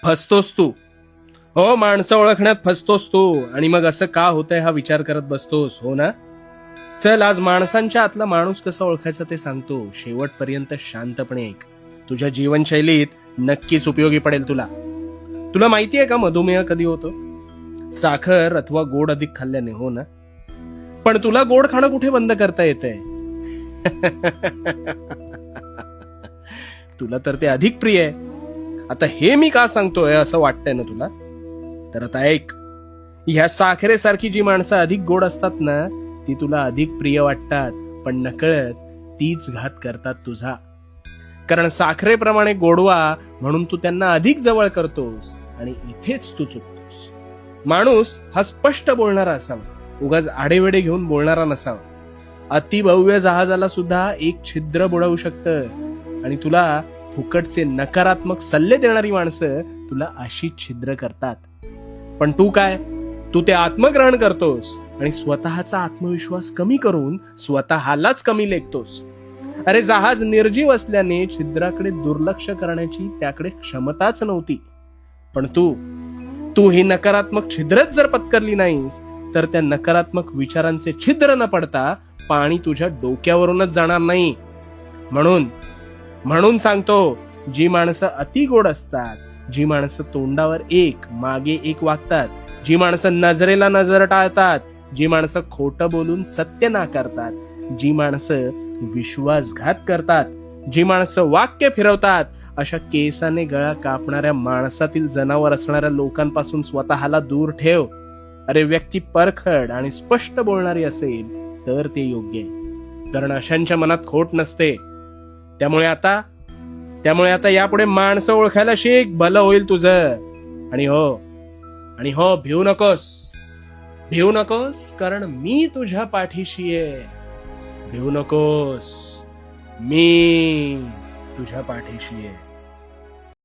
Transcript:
फसतोस तू. हो, माणसं ओळखण्यात फसतोस तू. आणि मग असं का होतंय हा विचार करत बसतोस, हो ना? चल, आज माणसांच्या आतला माणूस कसा ओळखायचा ते सांगतो. शेवटपर्यंत शांतपणे ऐक. तुझ्या जीवनशैलीत नक्कीच उपयोगी पडेल तुला. तुला माहितीये का मधुमेह कधी होतो? साखर अथवा गोड अधिक खाल्ल्याने, हो ना? पण तुला गोड खाणं कुठे बंद करता येतंय? तुला तर ते अधिक प्रिय आहे. आता हे मी का सांगतोय असं वाटतंय ना तुला? तर आता ऐक. ह्या साखरेसारखी जी माणसं अधिक गोड असतात ना, ती तुला अधिक प्रिय वाटतात, पण नकळत तीच घात करतात तुझा. कारण साखरेप्रमाणे गोडवा म्हणून तू त्यांना अधिक जवळ करतोस आणि इथेच तू चुकतोस. माणूस हा स्पष्ट बोलणारा असावा, उगाच आडेवेडे घेऊन बोलणारा नसावा. अतिभव्य जहाजाला सुद्धा एक छिद्र बुडवू शकतं आणि तुला फुकटचे नकारात्मक सल्ले देणारी माणसं तुला अशी छिद्र करतात. पण तू काय? तू ते आत्मग्रहण करतोस आणि स्वतःचा आत्मविश्वास कमी करून स्वतःलाच कमी लेखतोस. अरे, जहाज निर्जीव असल्याने छिद्राकडे दुर्लक्ष करण्याची त्याकडे क्षमताच नव्हती. पण तू ही नकारात्मक छिद्रच जर पत्करली नाहीस, तर त्या नकारात्मक विचारांचे छिद्र न पडता पाणी तुझ्या डोक्यावरूनच जाणार नाही. म्हणून सांगतो, जी माणसं अति गोड असतात, जी माणसं तोंडावर एक मागे एक वागतात, जी माणसं नजरेला नजर टाळतात, जी माणसं खोटं बोलून सत्य नाकारतात, जी माणसं विश्वासघात करतात, जी माणसं वाक्य फिरवतात, अशा केसाने गळा कापणाऱ्या माणसातील जनावर असणाऱ्या लोकांपासून स्वतःला दूर ठेव. अरे, व्यक्ती परखड आणि स्पष्ट बोलणारी असेल तर ते योग्य आहे, कारण अशांच्या मनात खोट नसते. त्यामुळे आता यापुढे माणसं ओळखायला शिक, भलं होईल तुझं. आणि हो, भिवू नकोस, कारण मी तुझ्या पाठीशी आहे. भिवू नकोस, मी तुझ्या पाठीशी आहे.